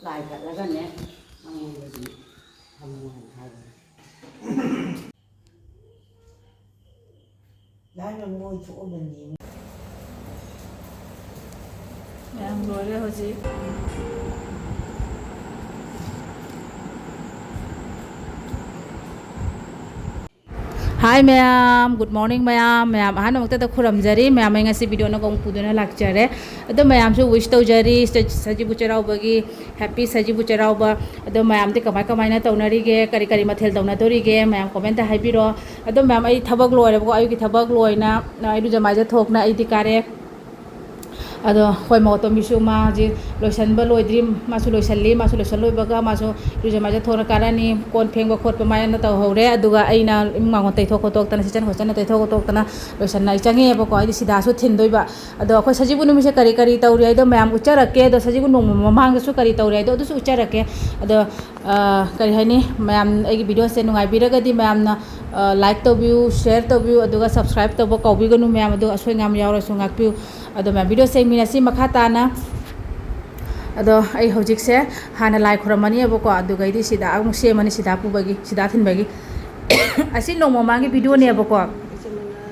cài cả là gần đấy ăn gì thằng thằng đấy là ngồi chỗ mình gì 양 노래 하지. Hi ma'am, good morning ma'am. Ma'am, ano magta khuram jari ma'am ay ngasi video na kong pudo na lecture. Ado ma'am so wish to jari Sajibu cheirouba gi happy Sajibu cheirouba. Ado ma'am ti kamai na tawnari ge kari kari mathel tawna tori ge ma'am comment ta haibiro. Ado ma'am ay thabak loire ko ayu ki thabak loina ai du jamai ja thokna ai ti kare ado khoi mo to misu ma ji loisan ba loi dream masu loisan loi baga masu ruje ma ja thona karani kon pheng ba khot pa mai na taw hore aduga aina ma ngon tai thok tok tan sijan hosan tai thok tok tan loisan nai change ba ko ai sida su thin doi ba ado khoi Sajibu nu mi se kari kari taw ri ai do mayam uchara ke do Sajibu nong mamang su kari taw ri ai do su uchara ke ado kari hani mayam ai video se nungai biraga di mayam na like to view share to view aduga subscribe to ba ko bi ganu mayam ado asoi ngam yaw ra su ngak piu ado mayam video se mina si makata na ado ai hojik se hana leikhurambani abo ko adu gai di sida ang se mani sida pu bagi sida thin bagi asi no mama gi video ne abo ko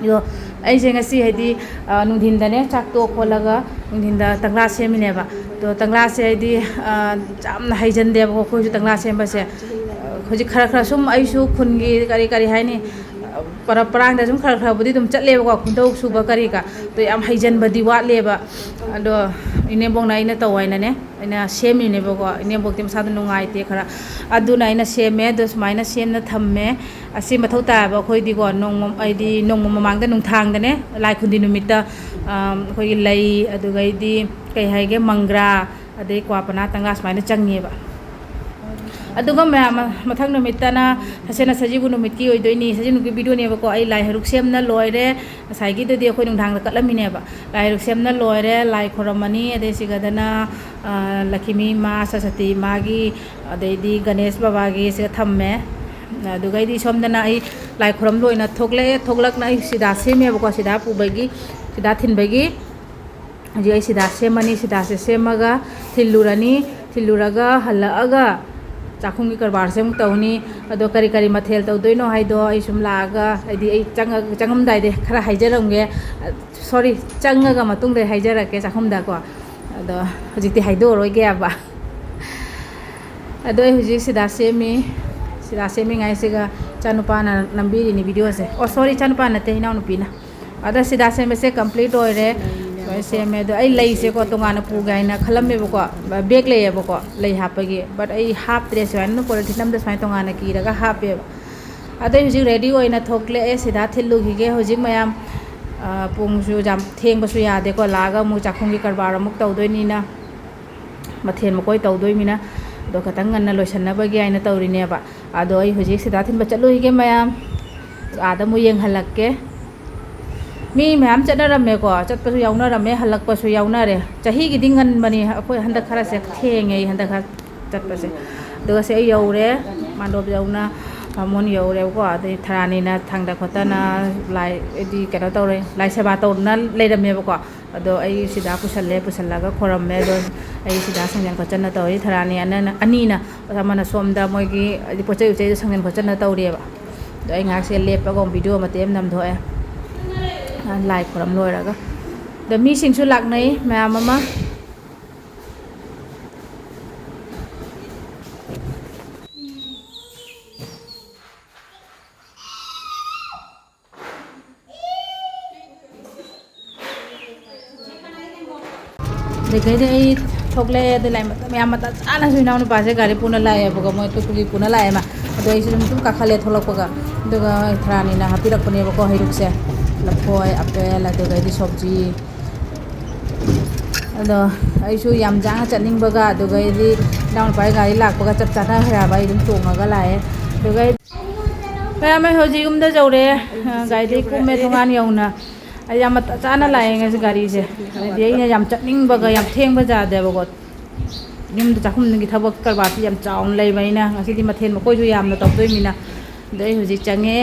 yo ai je ngasi hedi nungdin da ne chak to kholaga nungdin da tangla se mi ne ba to tangla se hedi jam na haijan de abo ko ju tangla se ba se hojik khara khara sum ai su khun gi kari kari hai ni para perang da sum khara khara budi dum chat le ba ko khundau su ba kari ka to am haijan badi wa le ba ado ine bong na ina tawai na ne ina semi ne ba ko ine bok tim sa du nungai te khara adu na ina seme do smaina sem na thamme asi mathau ta ba khoi di ko nong ai di nong mamang da nung thang da ne lai khundi numitta khoi lai adu gai di kai hai ge mangra adei kwa pana tanga smaina changi ba aduga mathang numitta na hasena Sajibu numit ki oi doini Sajibu ki video ne ba ko ai lai haruk sem na loire sai gi de khoi nung thang da katlam ne ba lai haruk sem na loire leikhurambani ade sigadana lakimi ma sasati magi ade di Ganesh baba gi se thamme aduga di somdana ai leikhuram loina thoklak na ai sida seme ba ko sida pu bagi sida thin bagi ji ai sida semani sida se semaga thiluraga halaaga चाखुंगी करबार से तौनी अदो करी करी मथेल तौदोइनो हाइदो आई सुम लागा आइदी आई चंगम दाइदे खरा हाइजरंगे sorry चंगगा मतुंग दे हाइजरके चाखुमदा को अदो हजिति हाइदो रोइगे आबा अदो हजि सिदा सेमी गाइसेगा चानुपा ना नंबीरी नि वीडियो से ओ सॉरी चानुपा नते हिनाउ नुपीना अदो सिदा सेमे से कंप्लीट होइरे सेमे दो आई लई से को तोंगाना पुगाइना खलमे बको बेग ले बको लई हापगी बट आई हाप त्रे सवान नो पॉलिथिनम द साइ तोंगाना कीरगा हापे अदै हुजि रेडी होइना थोकले ए सिधा थिल्लु हिगे हुजि मयाम पुंगसु जाम थेंगबसु यादे को लागा मु चाखुंगी करबार मुक तौदोइनिना मथेन मकोय तौदोइमिना दो खतंग गन्ना लोइसनबगी आइना तौरिनेबा अदो आई हुजि सिधा थिनबा चलु हिगे मयाम आदा मु येंग हलक्के मी मैम चटनरमे को चटपसु याउनरमे हलकपसु याउनरे चाही गी दिंगन बनी अखोय हंदा खरा से थेंगे हंदा खरा चटपसे दो से यौरे मांडोब याउना मोन यौरे को आदि थरानी ना थांगदा खतना लाई एदि केनो तौरे लाई सेबा तौना लेरमे को अदो आई सिदा पुसल्लागा खोरमे दो आई सिदा संजन खचना तौरी थरानी अनीना समना सोमदा मोगी पोचै उचै संजन खचना तौरेबा दो आई ngak se lepago video matem nam thoe leikhurambam loiraga da mi singsu laknai mayam ama dekai dei thokle de lai mayam mata ana suina nu pase gari puna lai boga moi to kuli puna lai ma do ai sum ka khale tholok boga doga thrani na hapirak pune boko hairuk se लफोय apel aduga di sobji ado aisu yam jang chaning baga aduga di down pai gari lak baga chap chana hara bai dum tonga lae aduga ba me hoji umda jore gai di kume tongan yauna ayam chana lae ngai gari se di ai yam chaning baga yam theng ba ja de bagot nim da chakhum ngi thabak karba ti yam chaung lei bai na ngasi di mathen mo koi ju yam na top doi mina dei hoji change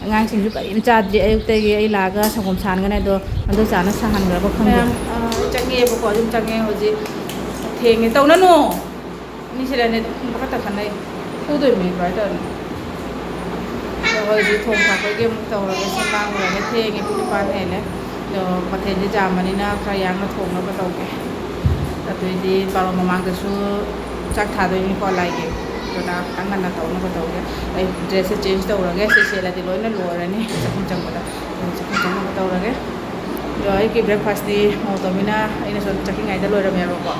ngang sing ju karim cha je ayuk te ge ai laga sangom san ga na do ando chana sahan ga ba khang change bo ko jum change hoji theng ni tau na no ni sila ni makata kanay tudoy mi right on rồi thì thùng thạc cái game tàu rồi cái sân băng rồi cái thê cái bút pan này nè rồi có thể đi chạm mà đi na khai yang nó thùng nó bắt đầu cái rồi thì bảo mà mang cái số chắc thà tôi đi qua lại cái rồi na ăn ăn tàu nó bắt đầu cái dress change tàu rồi cái xe là thì lối nó lùa rồi nè chắc không chẳng nó bắt đầu rồi rồi cái breakfast đi mau tao mina ini so chắc ngày đó lối rồi mẹ rồi bỏ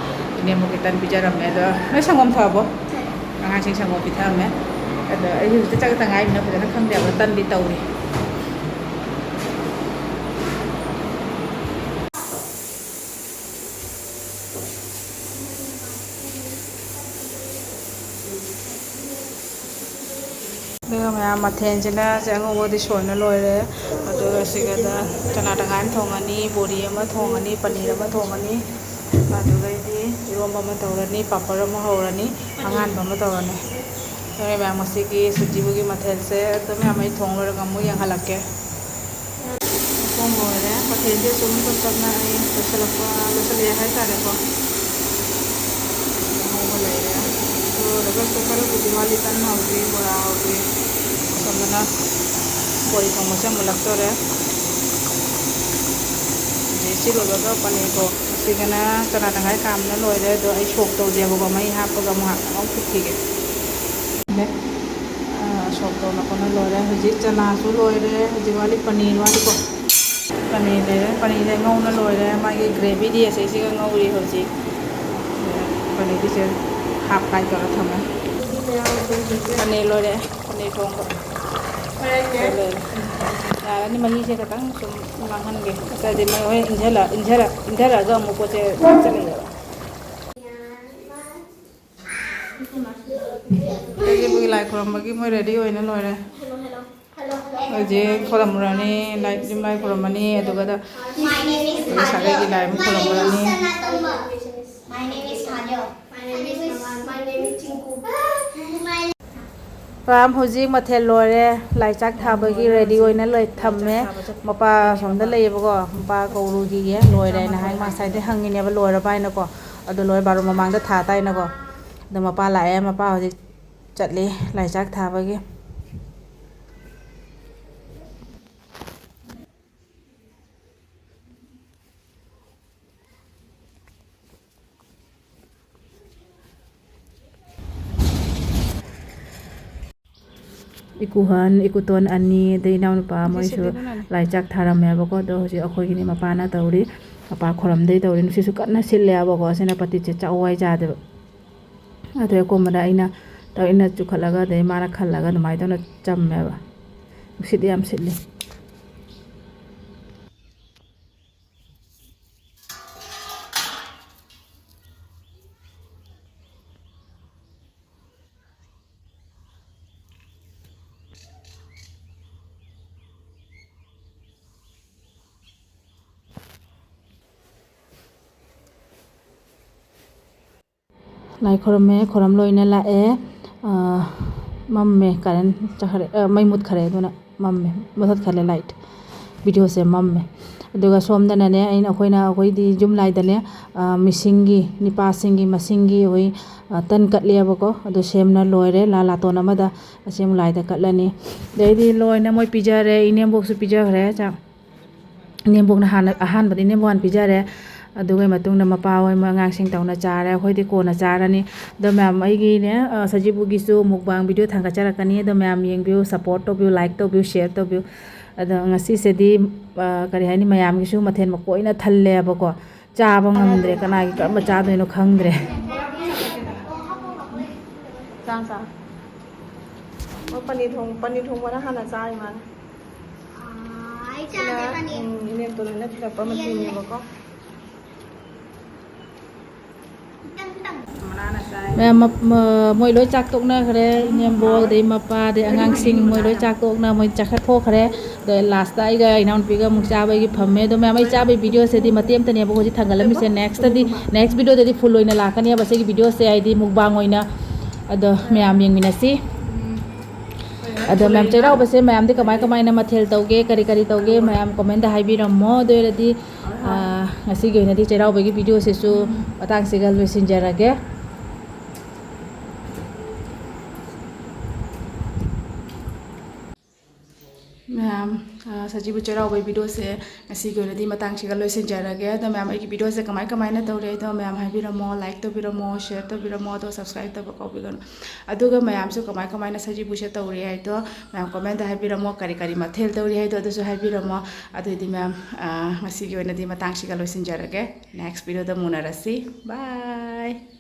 ini mau kita bicara mẹ đó nó sang ngom thabo ngang sang sang ngom pita mẹ ada ini chắc cái ngày nó phải nó không đẹp tân đi tàu đi đây mà maten china sẽ ngô vô đi sôi nó lôi đấy rồi sẽ cái đó chana đang ăn thong ani bori mà thong ani paneer mà thong ani rồi đi cheirouba mà thong ani papad mà hau ani angan mà thong ani rồi mà masiki Sajibu की maten से तो मैं हमें thong rồi kamu yang halak ke thong rồi đấy maten dia cuma tu karena ini masalah ya hai tadi ko mau boleh ya तो लगा तो कल बुधवार तन होगी बड़ा होगी समझना बड़ी समस्या मुलक तो रे जैसे लोग का पनीर को सिगना चना तंगाई काम न लोय रे तो आई शोक तो दिया को मई हाफ को गम हाफ औ ठीक है ने शोक तो न को न लोय रे हजी चना सु लोय रे हजी वाली पनीर वाली को पनीर ngौ न लोय रे मागी ग्रेवी दी ऐसे से ngौरी हजी पनीर दी से हाफ फ्राई कर रखा मैं पनीर लो रे पनीर थोंग को यारนี่มันนี่ใช่กระตั้งสมลังหันเกแต่เดี๋ยวมันให้อินเทอร์ก็มุกจะจะเลยแต่ที่บุกไล่คนมากี่ไม่ ready ไว้นั่นเลยเลยเจ๊คนละมุรานี่ไล่จิมไล่คนละมันนี่ตัวก็ได้สักกี่ไล่คนละมุรานี่My name is Sajibu. My name is Chinku. พรามฮูจิมาเทลโลเรไลจักทาบกีเรดี้ไว้นั่นเลยทำแม่มาปาสมเด็จเลยบก็มาปาเกาลูกีเงี้ยลอยได้นะให้มาใส่ได้หังเงี้ยไปลอยระบายนะก็เอาดูลอยบารุมามังได้ทาใต้นะก็เดี๋ยวมาปาไหลมาปาฮูจิจัดเลยไลจักทาบกีikuhan ikuton ani de naun pa moi su lai chak tharam ya bako do ji akhoi ni mapa na tawri mapa khoram dei tawri nu su kan na sil ya bako sena pati che chawai ja de ade ko mara ina taw ina chu khalaga de mara khalaga mai do na cham me ba sit yam sitli leikhuramba khoram loina la mamme karen chahare mai mut khare dona mamme mathat khale light video se mamme aduga somdana ne aina khoina khoi di jum lai dane misingi nipa singi masingi hoi tan katlia bako adu semna loire la la tona mada asem lai da katlani dei di loina moi pijare inem box pija khare cha inem bok na han badi inem wan pijare adugai matung na mapa hoi ma ngang sing tauna chara khoi di ko na charani do ma'am ai gi ne Sajibu gi su mukbang video thanga charakani do ma'am yeng view support to view like to view share to view ada ngasi se di kari hani mayam gi su mathen ma koina thalle bako cha ba ngamdre kana gi ka ma cha doino khangdre Sang sang. Paneer thong mana hana chai man. Ai cha de paneer. Ini tu nak kita pamati ni bako. mẹ mỗi đối chak tok na khare nyam bo de mapa de angang sing mỗi đối chak tok na moi chakhat pho khare de last dai ga inaun pi ga mukcha bai gi phamme do mẹ mai cha bai video se di matiem tania bo ji thangal mi se next video de di full oina la kania ba se gi video se ai di mukbang oina ado mẹ am yeng minasi ado mẹ cheirau ba se mẹ am de kamai na mathel tauge kari tauge mẹ am comment da haibi rammo do re di ngasi gi na di cheirau ba gi video se su patang sigal we sinjarage ma'am सजीबू चैराउबई video से ngasi matang siga loisinjarage ado ma'am आई video से कमाय कमायना तौरे ado ma'am हाइबिरमो like तौबिरमो शेयर तौबिरमो ado सब्सक्राइब तब कौबिगन अदुगा मैम सु कमाय कमायना सजीबू से तौरे ado मैम कमेंट हाइबिरमो करी करी मथेल तौरे ado ado सु हाइबिरमो अदुदि ma'am ngasi matang siga loisinjarage next video da munarasi bye